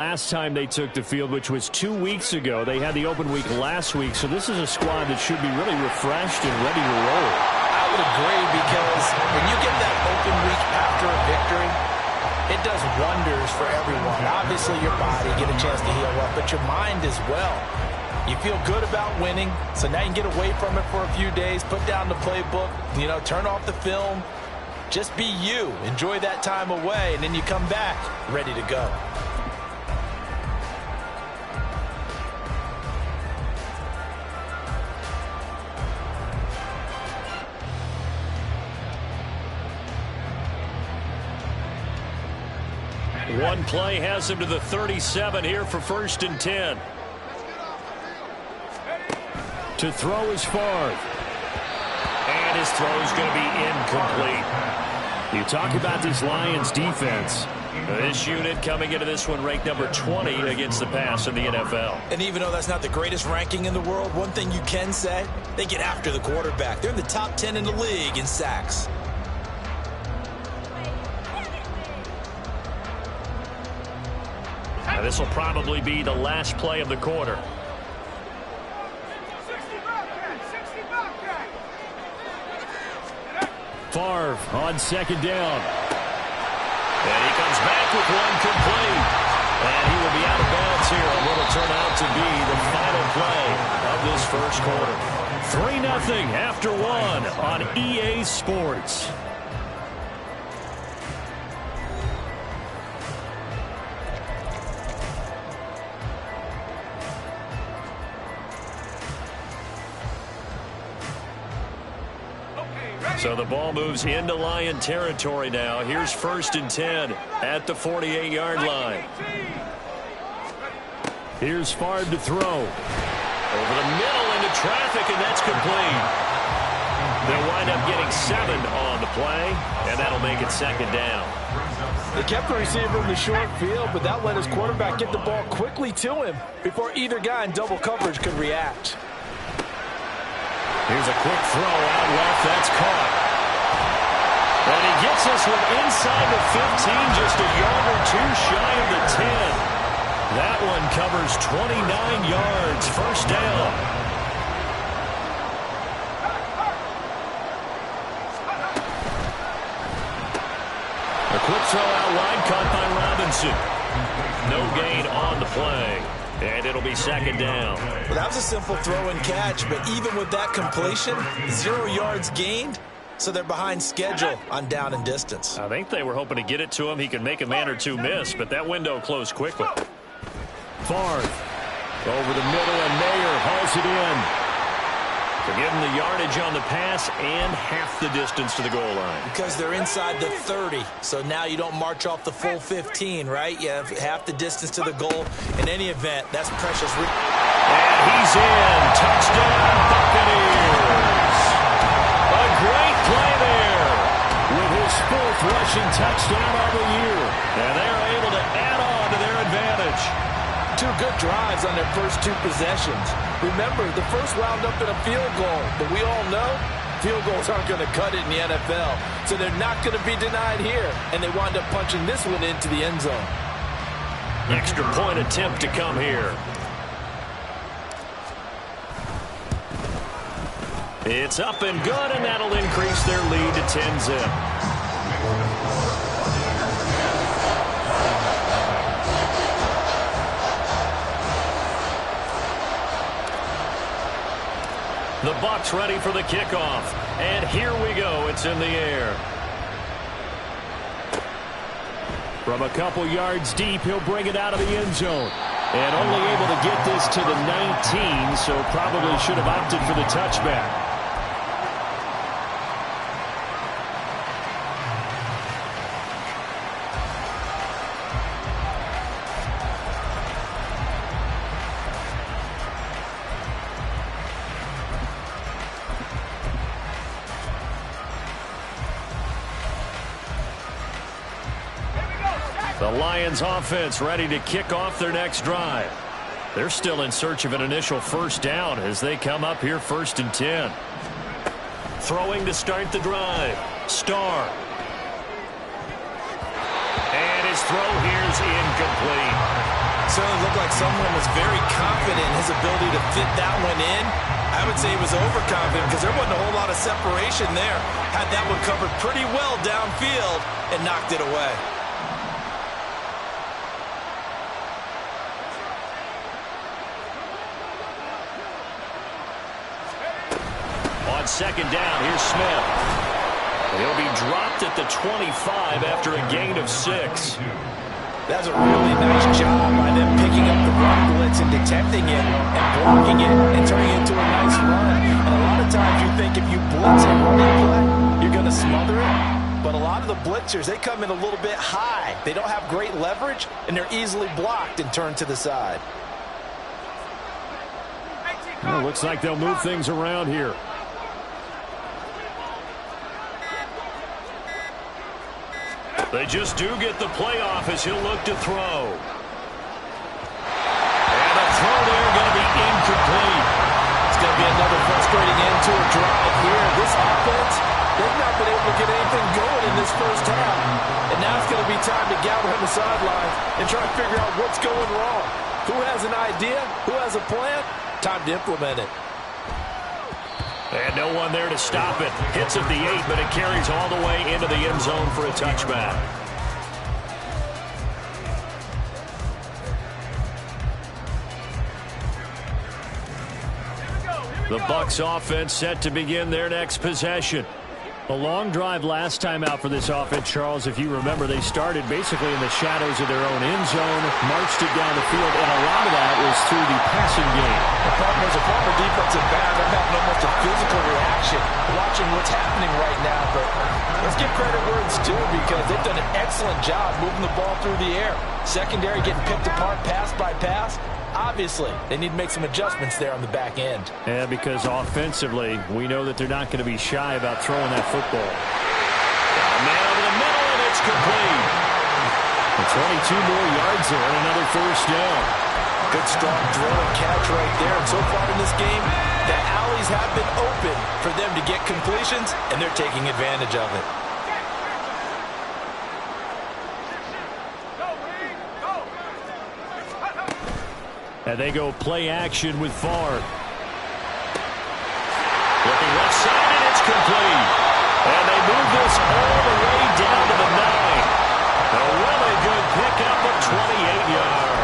Last time they took the field, which was 2 weeks ago. They had the open week last week, so this is a squad that should be really refreshed and ready to roll. I would agree, because when you get that open week after a victory, it does wonders for everyone. Obviously, your body, get a chance to heal up, but your mind as well. You feel good about winning, so now you can get away from it for a few days, put down the playbook, turn off the film. Just be you. Enjoy that time away, and then you come back ready to go. One play has him to the 37 here for 1st and 10. To throw is Favre. And his throw is going to be incomplete. You talk about this Lions defense. This unit coming into this one ranked number 20 against the pass in the NFL. And even though that's not the greatest ranking in the world, one thing you can say, they get after the quarterback. They're in the top 10 in the league in sacks. Now, this will probably be the last play of the quarter. Favre on 2nd down. And he comes back with one complete. And he will be out of bounds here on what will turn out to be the final play of this first quarter. 3-0 after 1 on EA Sports. So the ball moves into Lion territory now. Here's 1st and 10 at the 48-yard line. Here's Favre to throw. Over the middle into traffic, and that's complete. They'll wind up getting 7 on the play, and that'll make it 2nd down. They kept the receiver in the short field, but that let his quarterback get the ball quickly to him before either guy in double coverage could react. Here's a quick throw out left. That's caught. And he gets this one inside the 15, just a yard or two shy of the 10. That one covers 29 yards. 1st down. A quick throw out wide, caught by Robinson. No gain on the play. And it'll be 2nd down. Well, that was a simple throw and catch, but even with that completion, 0 yards gained, so they're behind schedule on down and distance. I think they were hoping to get it to him. He could make a man or two miss, but that window closed quickly. Favre over the middle, and Mayer hauls it in. To give him the yardage on the pass and half the distance to the goal line. Because they're inside the 30, so now you don't march off the full 15, right? You have half the distance to the goal. In any event, that's precious. And he's in. Touchdown, Buccaneers. A great play there with his 4th rushing touchdown of the year. And they're able to add on to their advantage. 2 good drives on their first 2 possessions. Remember, the first wound up in a field goal, but we all know field goals aren't going to cut it in the NFL, so they're not going to be denied here, and they wind up punching this one into the end zone. Extra point attempt to come here. It's up and good, and that'll increase their lead to 10-zip. The Bucs ready for the kickoff. And here we go. It's in the air. From a couple yards deep, he'll bring it out of the end zone. And only able to get this to the 19, so probably should have opted for the touchback. The Lions offense ready to kick off their next drive. They're still in search of an initial 1st down as they come up here 1st and 10. Throwing to start the drive. Starr. And his throw here is incomplete. certainly looked like someone was very confident in his ability to fit that one in. I would say he was overconfident because there wasn't a whole lot of separation there. Had that one covered pretty well downfield and knocked it away. On second down, here's Smith. He'll be dropped at the 25 after a gain of 6. That's a really nice job by them picking up the run blitz and detecting it and blocking it and turning it into a nice run. And a lot of times you think if you blitz a running play, you're going to smother it. But a lot of the blitzers, they come in a little bit high. They don't have great leverage, and they're easily blocked and turned to the side. Well, looks like they'll move things around here. They just do get the play off as he'll look to throw. And the throw there going to be incomplete. It's going to be another frustrating end to a drive here. This offense, they've not been able to get anything going in this first half. And now it's going to be time to gather on the sidelines and try to figure out what's going wrong. Who has an idea? Who has a plan? Time to implement it. And no one there to stop it. Hits at the 8, but it carries all the way into the end zone for a touchback. The Bucs offense set to begin their next possession. A long drive last time out for this offense, Charles. If you remember, they started basically in the shadows of their own end zone, marched it down the field, and a lot of that was through the passing game. The problem is a former defensive back. I'm having almost a physical reaction watching what's happening right now. But let's give credit where it's due because they've done an excellent job moving the ball through the air. Secondary getting picked apart pass by pass. Obviously, they need to make some adjustments there on the back end. Yeah, because offensively, we know that they're not going to be shy about throwing that football. Man over the middle, and it's complete. And 22 more yards there and another first down. Good strong throw and catch right there. And so far in this game, the alleys have been open for them to get completions, and they're taking advantage of it. And they go play action with Favre. Looking left side, and it's complete. And they move this all the way down to the 9. A really good pickup of 28 yards.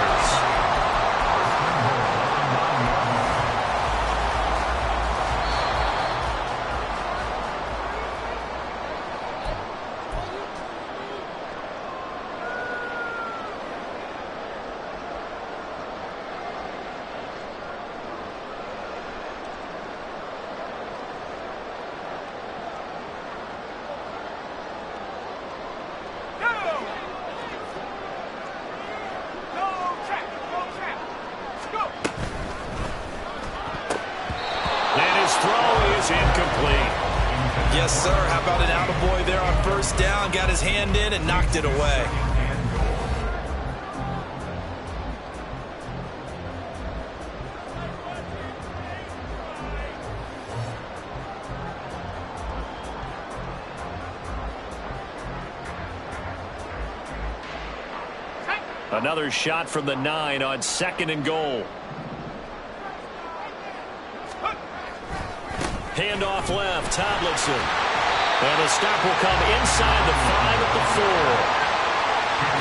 Incomplete. Yes, sir. How about an attaboy there on first down? Got his hand in and knocked it away. Another shot from the 9 on 2nd and goal. Handoff left, Tomlinson. And the stop will come inside the 5 at the 4.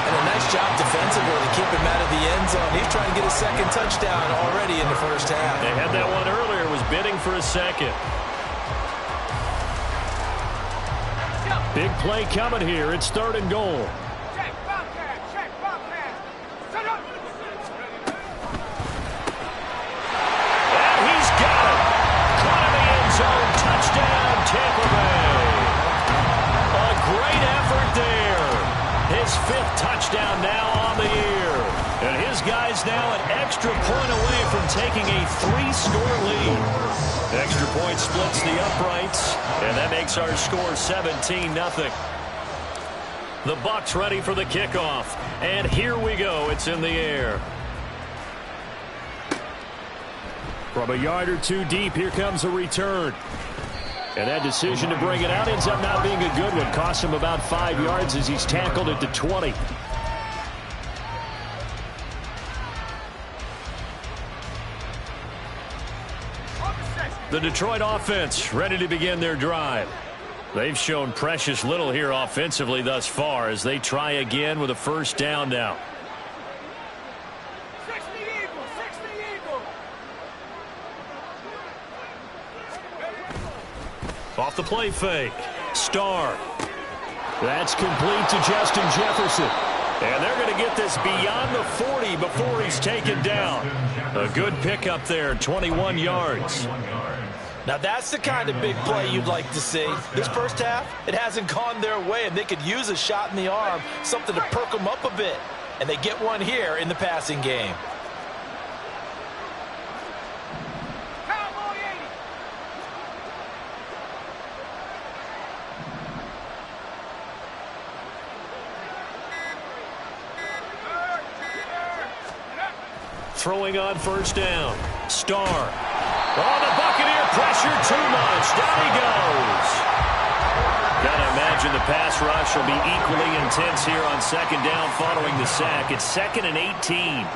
And a nice job defensively to keep him out of the end zone. He's trying to get his second touchdown already in the first half. They had that one earlier, was bidding for a second. Big play coming here. It's 3rd and goal. Touchdown, Tampa Bay. A great effort there. His 5th touchdown now on the year. And his guys now an extra point away from taking a 3-score lead. Extra point splits the uprights, and that makes our score 17-0. The Bucs ready for the kickoff. And here we go. It's in the air. From a yard or two deep, here comes a return. And that decision to bring it out ends up not being a good one. Costs him about 5 yards as he's tackled at the 20. The Detroit offense ready to begin their drive. They've shown precious little here offensively thus far as they try again with a first down now. Off the play fake. Starr. That's complete to Justin Jefferson. And they're going to get this beyond the 40 before he's taken down. A good pickup there, 21 yards. Now that's the kind of big play you'd like to see. This first half, it hasn't gone their way, and they could use a shot in the arm, something to perk them up a bit. And they get one here in the passing game. Throwing on first down. Starr. Oh, the Buccaneer pressure too much. Down he goes. Gotta imagine the pass rush will be equally intense here on second down following the sack. It's 2nd and 18.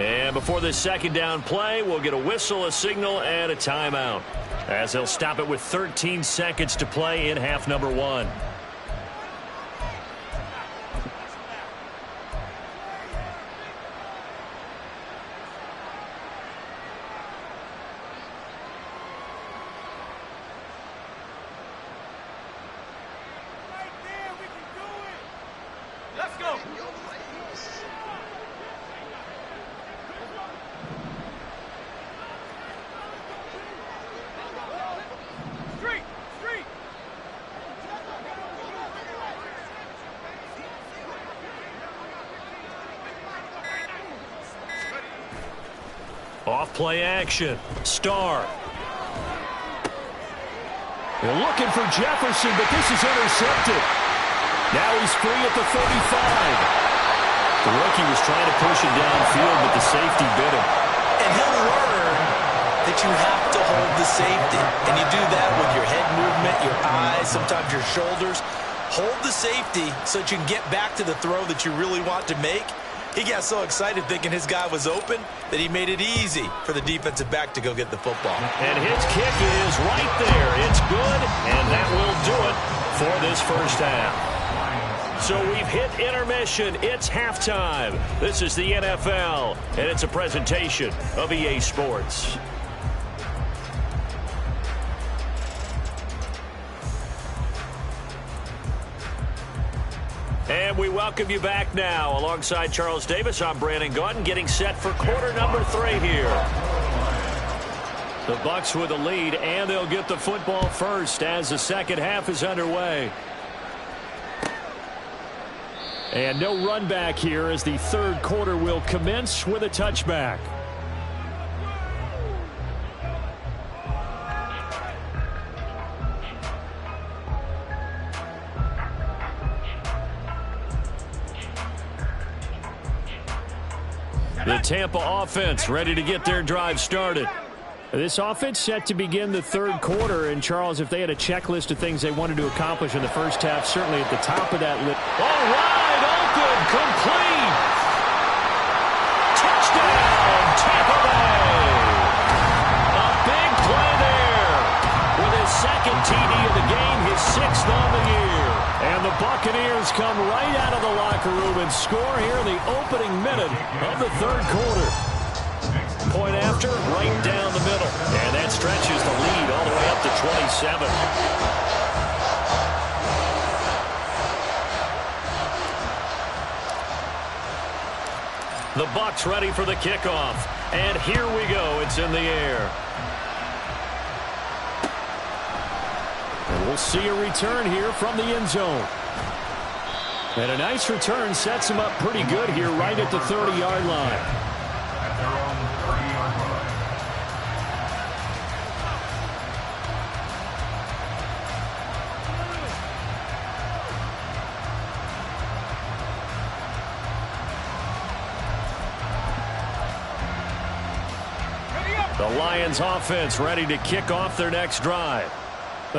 And before this second down play, we'll get a whistle, a signal, and a timeout, as they'll stop it with 13 seconds to play in half number 1. Let's go. Off play action. Starr. They're looking for Jefferson, but this is intercepted. Now he's free at the 35. The rookie was trying to push it downfield, but the safety bit him. And he'll learn that you have to hold the safety. And you do that with your head movement, your eyes, sometimes your shoulders. Hold the safety so that you can get back to the throw that you really want to make. He got so excited thinking his guy was open that he made it easy for the defensive back to go get the football. And his kick is right there. It's good, and that will do it for this first half. So we've hit intermission. It's halftime. This is the NFL, and it's a presentation of EA Sports. And we welcome you back now. Alongside Charles Davis, I'm Brandon Gaudin, getting set for quarter number 3 here. The Bucs with the lead, and they'll get the football first as the second half is underway. And no run back here as the third quarter will commence with a touchback. The Tampa offense ready to get their drive started. This offense set to begin the third quarter. And, Charles, if they had a checklist of things they wanted to accomplish in the first half, certainly at the top of that list. All right, open, complete. Touchdown, Tampa Bay. A big play there with his second TD of the game, his 6th on the year. And the Buccaneers come right out of the locker room and score here in the opening minute of the third quarter. Point after, right down the middle. And that stretches the lead all the way up to 27. The Bucs ready for the kickoff. And here we go. It's in the air. And we'll see a return here from the end zone. And a nice return sets him up pretty good here right at the 30-yard line. The Lions offense ready to kick off their next drive.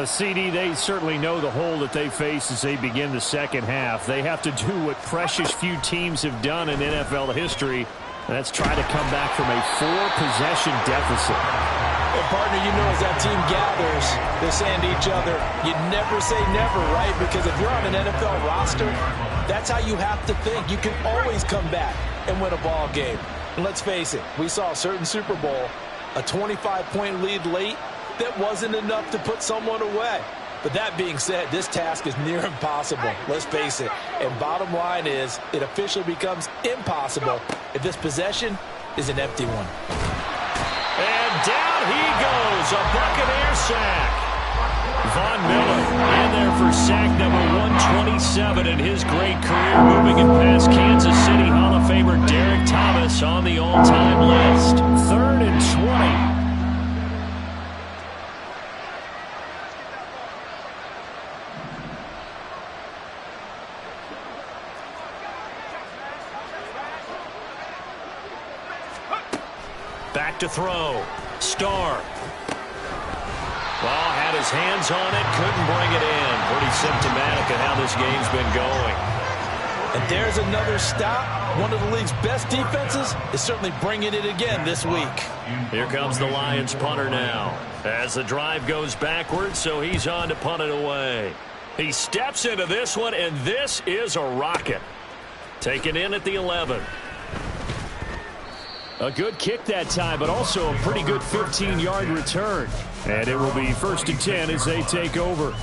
CD, they certainly know the hole that they face as they begin the second half. They have to do what precious few teams have done in NFL history. That's try to come back from a 4-possession deficit. Well, partner, you know, as that team gathers, they're saying to each other, you never say never, right? Because if you're on an NFL roster, that's how you have to think. You can always come back and win a ball game. And let's face it, we saw a certain Super Bowl, a 25-point lead late, that wasn't enough to put someone away. But that being said, this task is near impossible. Let's face it. And bottom line is, it officially becomes impossible if this possession is an empty one. And down he goes, a Buccaneer sack. Von Miller in there for sack number 127 in his great career, moving it past Kansas City Hall of Famer Derek Thomas on the all-time list. 3rd and 20. Back to throw. Starr. Well, had his hands on it, couldn't bring it in. Pretty symptomatic of how this game's been going. And there's another stop. One of the league's best defenses is certainly bringing it again this week. Here comes the Lions punter now. As the drive goes backwards, so he's on to punt it away. He steps into this one, and this is a rocket. Taken in at the 11. A good kick that time, but also a pretty good 15-yard return. And it will be 1st and 10 as they take over.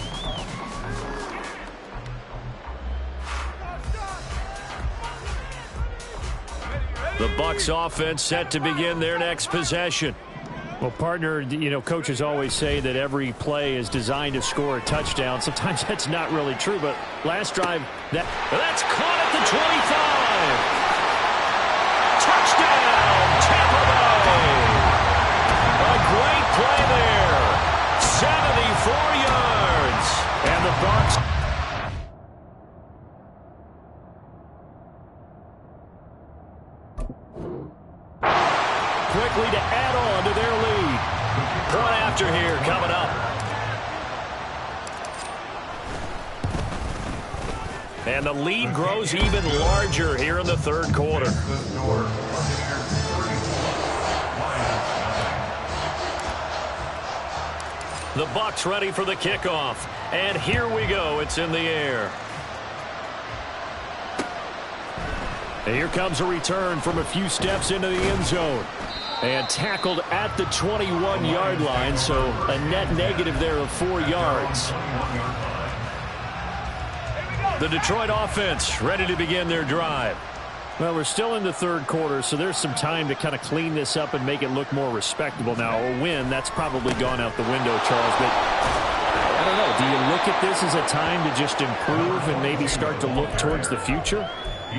The Bucs offense set to begin their next possession. Well, partner, you know, coaches always say that every play is designed to score a touchdown. Sometimes that's not really true, but last drive, that's caught at the 25. Touchdown, Tampa Bay. A great play there. 74 yards. And the Bucs. Quickly to add on to their lead. Point after here coming up. And the lead grows even larger here in the 3rd quarter. The Bucs ready for the kickoff. And here we go. It's in the air. And here comes a return from a few steps into the end zone. And tackled at the 21-yard line, so a net negative there of 4 yards. The Detroit offense ready to begin their drive. Well, we're still in the 3rd quarter, so there's some time to kind of clean this up and make it look more respectable. Now, a win, that's probably gone out the window, Charles, but I don't know. Do you look at this as a time to just improve and maybe start to look towards the future?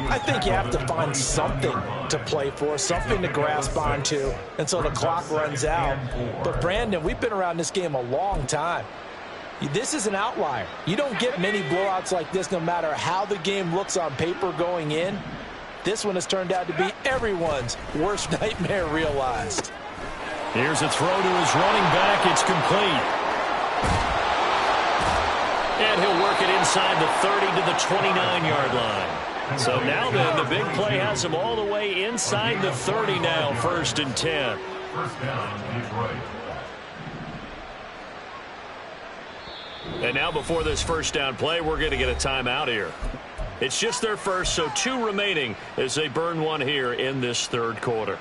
I think you have to find something to play for, something to grasp onto until the clock runs out. But, Brandon, we've been around this game a long time. This is an outlier. You don't get many blowouts like this no matter how the game looks on paper going in. This one has turned out to be everyone's worst nightmare realized. Here's a throw to his running back. It's complete. And he'll work it inside the 30 to the 29-yard line. So now then, the big play has him all the way inside the 30 now, 1st and 10. First down, Detroit. And now before this first down play, we're going to get a timeout here. It's just their first, so 2 remaining as they burn one here in this 3rd quarter.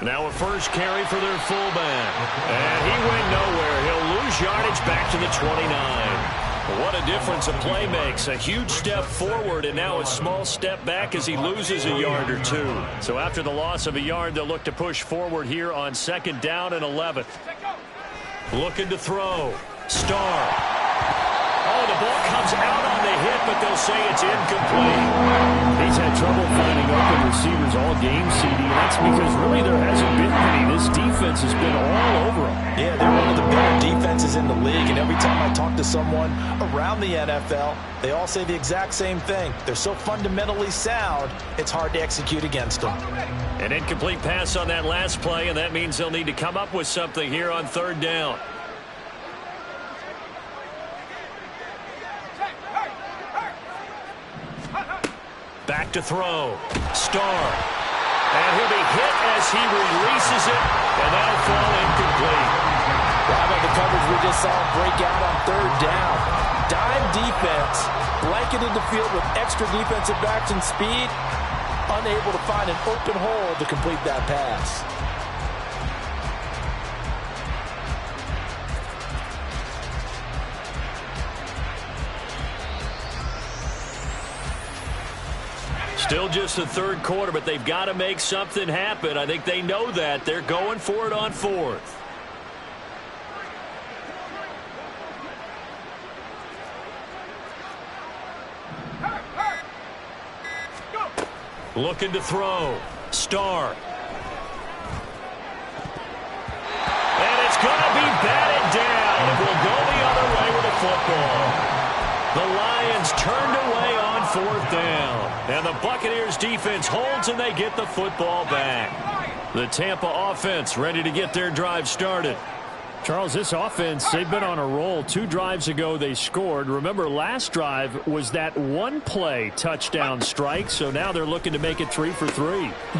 Now a first carry for their fullback. And he went nowhere. He'll lose yardage back to the 29. What a difference a play makes. A huge step forward and now a small step back as he loses a yard or 2. So after the loss of a yard, they'll look to push forward here on 2nd down and 11. Looking to throw. Starr. Oh, the ball comes out on the hit, but they'll say it's incomplete. He's had trouble finding open open receivers all game, CD. And that's because really there hasn't been any. This defense has been all over them. Yeah, they're one of the better defenses in the league. And every time I talk to someone around the NFL, they all say the exact same thing. They're so fundamentally sound, it's hard to execute against them. An incomplete pass on that last play, and that means they'll need to come up with something here on third down. Back to throw. Starr. And he'll be hit as he releases it, and that'll fall incomplete. How about the coverage we just saw break out on third down? Dime defense, blanketed the field with extra defensive backs and speed, unable to find an open hole to complete that pass. Still just the third quarter, but they've got to make something happen. I think they know that. They're going for it on fourth. Looking to throw. Starr. And it's going to be batted down. It will go the other way with the football. The Lions turned away on fourth down. And the Buccaneers defense holds and they get the football back. The Tampa offense ready to get their drive started. Charles, this offense, they've been on a roll. 2 drives ago they scored. Remember, last drive was that one-play touchdown strike, so now they're looking to make it 3 for 3.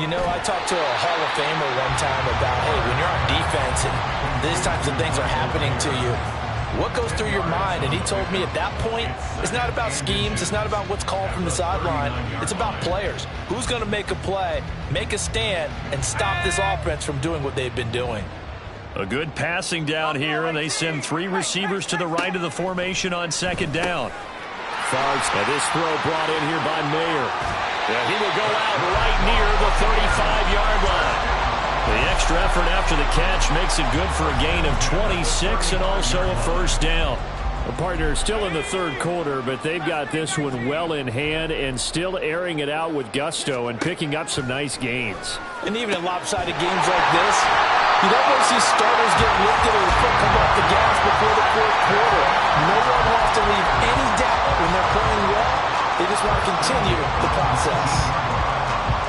You know, I talked to a Hall of Famer one time about, hey, when you're on defense and these types of things are happening to you, what goes through your mind? And he told me at that point, it's not about schemes. It's not about what's called from the sideline. It's about players. Who's going to make a play, make a stand, and stop this offense from doing what they've been doing? A good passing down here, and they send 3 receivers to the right of the formation on second down. And this throw brought in here by Mayer. And he will go out right near the 35-yard line. The extra effort after the catch makes it good for a gain of 26 and also a first down. The partner still in the third quarter, but they've got this one well in hand and still airing it out with gusto and picking up some nice gains. And even in lopsided games like this, you don't want to see starters get lifted or the foot come off the gas before the fourth quarter. No one wants to leave any doubt when they're playing well. They just want to continue the process.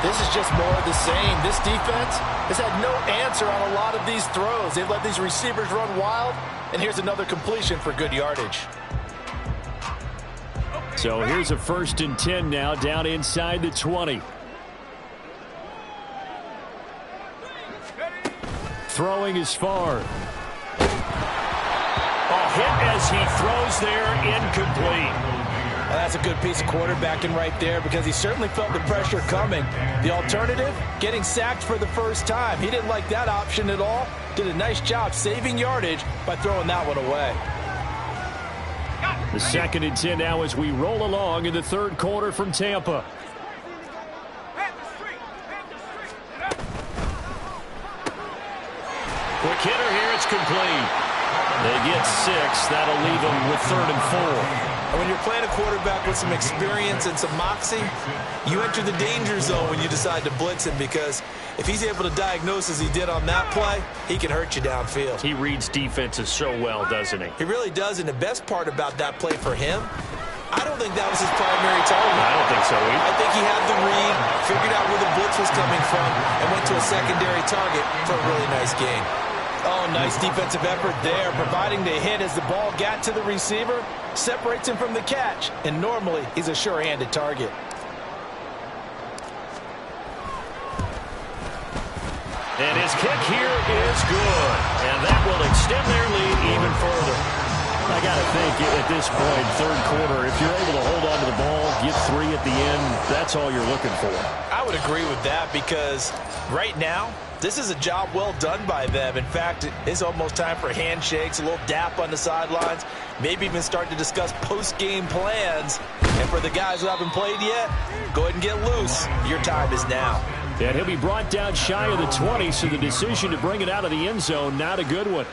This is just more of the same. This defense has had no answer on a lot of these throws. They've let these receivers run wild, and here's another completion for good yardage. So here's a 1st and 10 now down inside the 20. Throwing is far. A hit as he throws there, incomplete. Well, that's a good piece of quarterbacking right there because he certainly felt the pressure coming. The alternative, getting sacked for the first time. He didn't like that option at all. Did a nice job saving yardage by throwing that one away. The 2nd and 10 now as we roll along in the third quarter from Tampa. Quick hitter here, it's complete. They get 6. That'll leave them with 3rd and 4. And when you're playing a quarterback with some experience and some moxie, you enter the danger zone when you decide to blitz him because if he's able to diagnose as he did on that play, he can hurt you downfield. He reads defenses so well, doesn't he? He really does, and the best part about that play for him, I don't think that was his primary target. I don't think so either. I think he had the read, figured out where the blitz was coming from, and went to a secondary target for a really nice gain. Oh, nice defensive effort there, providing the hit as the ball got to the receiver, separates him from the catch, and normally he's a sure-handed target. And his kick here is good, and that will extend their lead even further. I got to think at this point, third quarter, if you're able to hold on to the ball, get 3 at the end, that's all you're looking for. I would agree with that because right now, this is a job well done by them. In fact, it's almost time for handshakes, a little dap on the sidelines, maybe even start to discuss post-game plans. And for the guys who haven't played yet, go ahead and get loose. Your time is now. And he'll be brought down shy of the 20, so the decision to bring it out of the end zone, not a good one.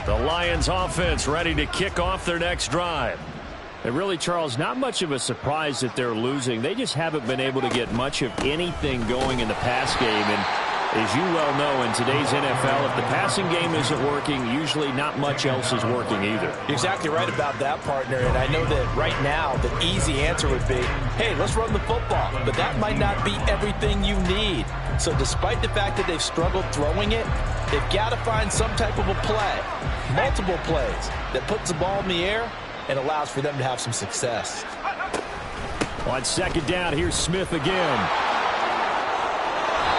The Lions offense ready to kick off their next drive. And really, Charles, not much of a surprise that they're losing. They just haven't been able to get much of anything going in the pass game. And as you well know, in today's NFL, if the passing game isn't working, usually not much else is working either. You're exactly right about that, partner. And I know that right now the easy answer would be, hey, let's run the football. But that might not be everything you need. So despite the fact that they've struggled throwing it, they've got to find some type of a play, multiple plays, that puts the ball in the air and allows for them to have some success. On second down, here's Smith again.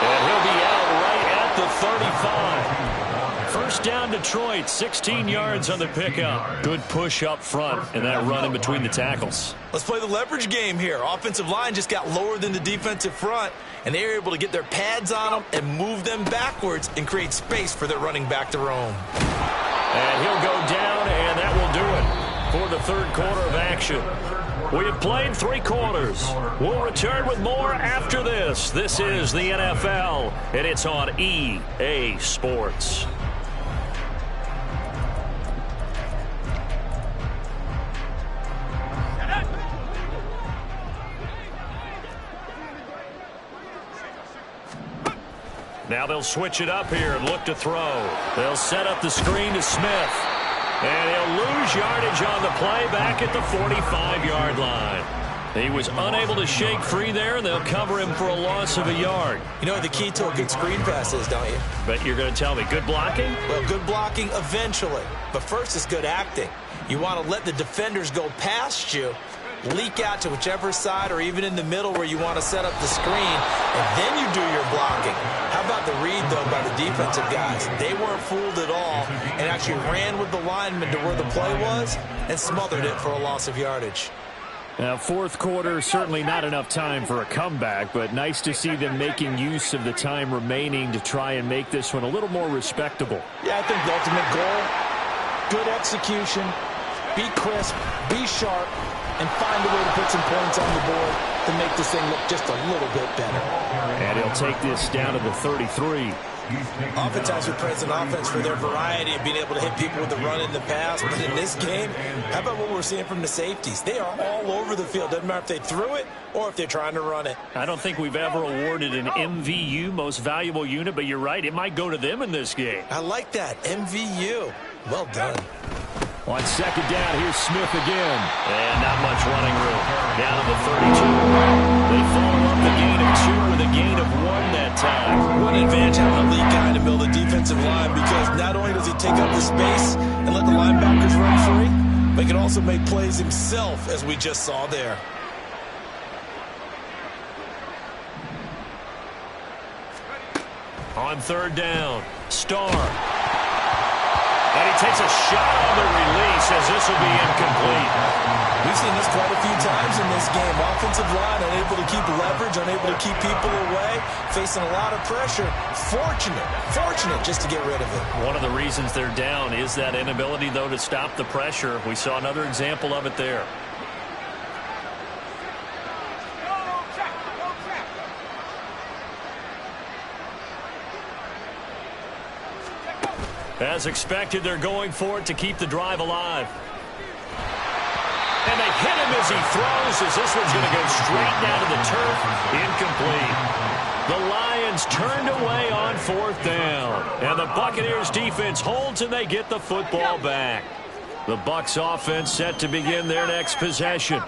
And he'll be out right at the 35. First down, Detroit, 16 yards on the pickup. Good push up front, and that run in between the tackles. Let's play the leverage game here. Offensive line just got lower than the defensive front, and they were able to get their pads on them and move them backwards and create space for their running back to roam. And he'll go down, and that will do it for the third quarter of action. We have played 3 quarters. We'll return with more after this. This is the NFL, and it's on EA Sports. Now they'll switch it up here and look to throw. They'll set up the screen to Smith. And he'll lose yardage on the play back at the 45-yard line. He was unable to shake free there, and they'll cover him for a loss of a yard. You know what the key to a good screen pass is, don't you? But you're going to tell me, good blocking? Well, good blocking eventually. But first, it's good acting. You want to let the defenders go past you, leak out to whichever side or even in the middle where you want to set up the screen, and then you do your blocking. How about the read, though, by the defensive guys? They weren't fooled at all and actually ran with the lineman to where the play was and smothered it for a loss of yardage. Now, fourth quarter, certainly not enough time for a comeback, but nice to see them making use of the time remaining to try and make this one a little more respectable. Yeah, I think the ultimate goal, good execution, be crisp, be sharp, and find a way to put some points on the board to make this thing look just a little bit better. And he'll take this down to the 33. Oftentimes we praise an offense for their variety of being able to hit people with the run in the pass, but in this game, how about what we're seeing from the safeties? They are all over the field. Doesn't matter if they threw it or if they're trying to run it. I don't think we've ever awarded an MVU, most valuable unit, but you're right, it might go to them in this game. I like that, MVU. Well done. On second down, here's Smith again. And not much running room. Down to the 32. They follow up the gain of 2 with a gain of 1 that time. What an advantage having a lead guy in the middle of the defensive line, because not only does he take up the space and let the linebackers run free, but he can also make plays himself, as we just saw there. On third down, Starr. And he takes a shot on the release as this will be incomplete. We've seen this quite a few times in this game. Offensive line unable to keep leverage, unable to keep people away, facing a lot of pressure. Fortunate just to get rid of it. One of the reasons they're down is that inability, though, to stop the pressure. We saw another example of it there. As expected, they're going for it to keep the drive alive. And they hit him as he throws, as this one's going to go straight down to the turf. Incomplete. The Lions turned away on fourth down. And the Buccaneers defense holds, and they get the football back. The Bucs offense set to begin their next possession.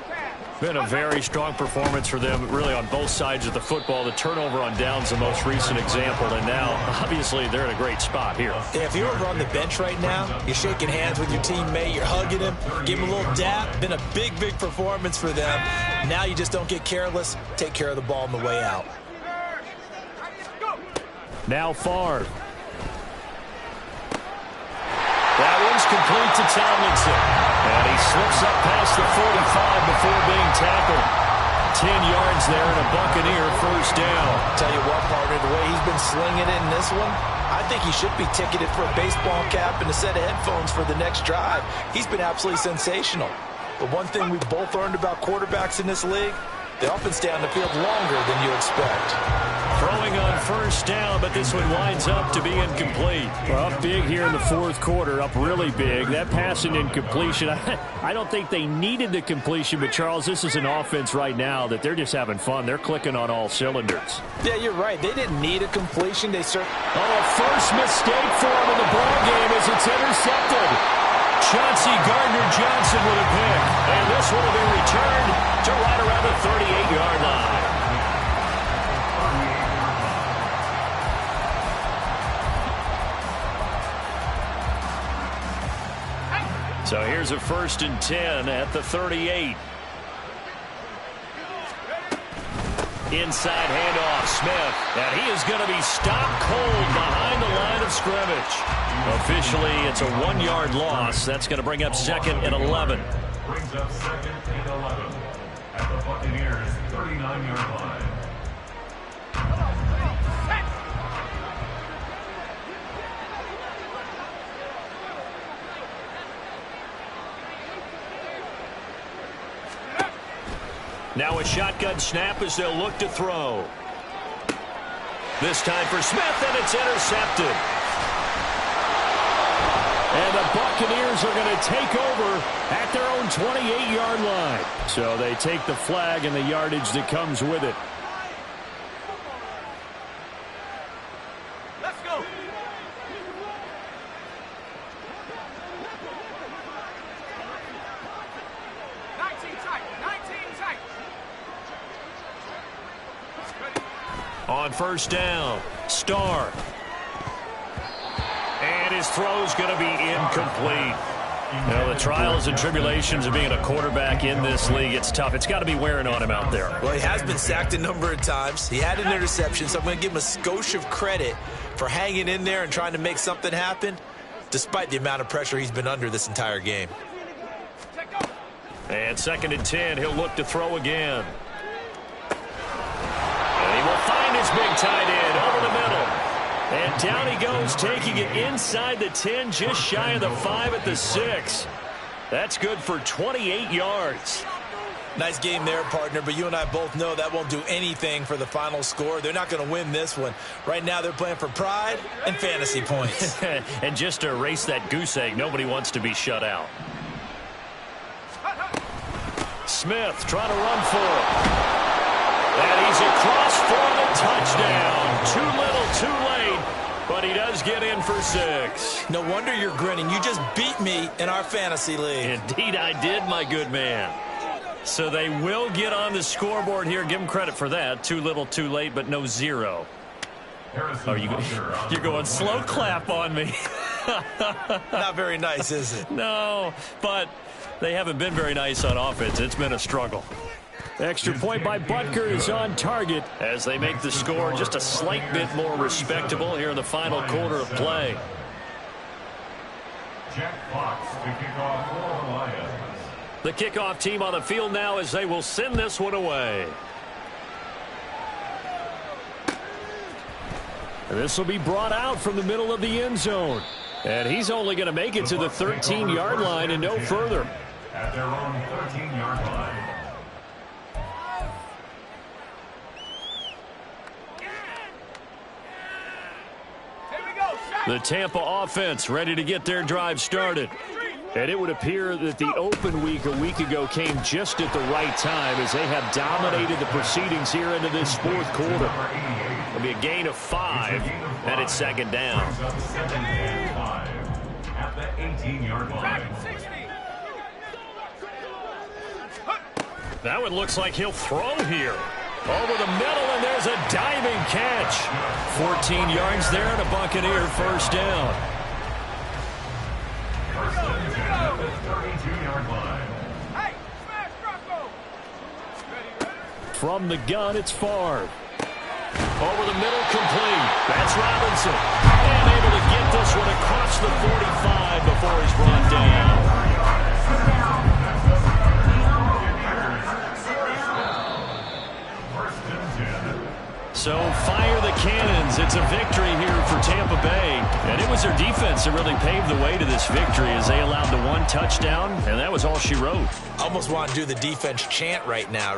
Been a very strong performance for them, really, on both sides of the football. The turnover on downs, the most recent example, and now, obviously, they're in a great spot here. Yeah, if you're over on the bench right now, you're shaking hands with your teammate, you're hugging him, give him a little dap. Been a big performance for them. Now you just don't get careless. Take care of the ball on the way out. Now Favre. That one's complete to Tomlinson. And he slips up past the 45 before being tackled. 10 yards there and a Buccaneer first down. Tell you what, partner, the way he's been slinging it in this one, I think he should be ticketed for a baseball cap and a set of headphones for the next drive. He's been absolutely sensational. But one thing we've both learned about quarterbacks in this league, they often stay on the field longer than you expect. Throwing on first down, but this one winds up to be incomplete. Well, up big here in the fourth quarter, up really big. That passing incompletion, I don't think they needed the completion, but Charles, this is an offense right now that they're just having fun. They're clicking on all cylinders. Yeah, you're right. They didn't need a completion. They certainly... Oh, first mistake for him in the ball game as it's intercepted. Chauncey Gardner-Johnson with a pick. And this one will be returned to right around the 38-yard line. So here's a 1st and 10 at the 38. Inside handoff, Smith. And he is going to be stopped cold behind the line of scrimmage. Officially, it's a 1-yard loss. That's going to bring up 2nd and 11. Brings up 2nd and 11 at the Buccaneers' 39-yard line. Now a shotgun snap as they'll look to throw. This time for Smith, and it's intercepted. And the Buccaneers are going to take over at their own 28-yard line. So they take the flag and the yardage that comes with it. Let's go. On first down, Starr. And his throw's going to be incomplete. Well, the trials and tribulations of being a quarterback in this league, it's tough. It's got to be wearing on him out there. Well, he has been sacked a number of times. He had an interception, so I'm going to give him a skosh of credit for hanging in there and trying to make something happen, despite the amount of pressure he's been under this entire game. And 2nd and 10, he'll look to throw again. And he will find his big tight end over the middle. And down he goes, taking it inside the 10, just shy of the 5 at the 6. That's good for 28 yards. Nice game there, partner, but you and I both know that won't do anything for the final score. They're not going to win this one. Right now they're playing for pride and fantasy points. And just to erase that goose egg, nobody wants to be shut out. Smith trying to run for it. And he's across for the touchdown. Too little, too late, but he does get in for 6. No wonder you're grinning. You just beat me in our fantasy league. Indeed I did, my good man. So they will get on the scoreboard here. Give them credit for that. Too little, too late, but no 0. Oh, you're going slow clap on me. Not very nice, is it? No, but they haven't been very nice on offense. It's been a struggle. Extra point by Butker is on target as they make the score just a slight bit more respectable here in the final quarter of play. Jack Fox to kick off for the Lions. The kickoff team on the field now as they will send this one away. And this will be brought out from the middle of the end zone. And he's only going to make it to the 13-yard line and no further. At their own 13-yard line. The Tampa offense ready to get their drive started. And it would appear that the open week a week ago came just at the right time as they have dominated the proceedings here into this fourth quarter. It'll be a gain of 5, and it's 2nd down. At the 18-yard line. That one looks like he'll throw here. Over the middle, and there's a diving catch. 14 yards there and a Buccaneer first down. First and 10 at the 32-yard line. From the gun, it's Favre. Over the middle, complete. That's Robinson. And able to get this one across the 45 before he's brought down. So fire the cannons. It's a victory here for Tampa Bay. And it was their defense that really paved the way to this victory as they allowed the 1 touchdown, and that was all she wrote. I almost want to do the defense chant right now.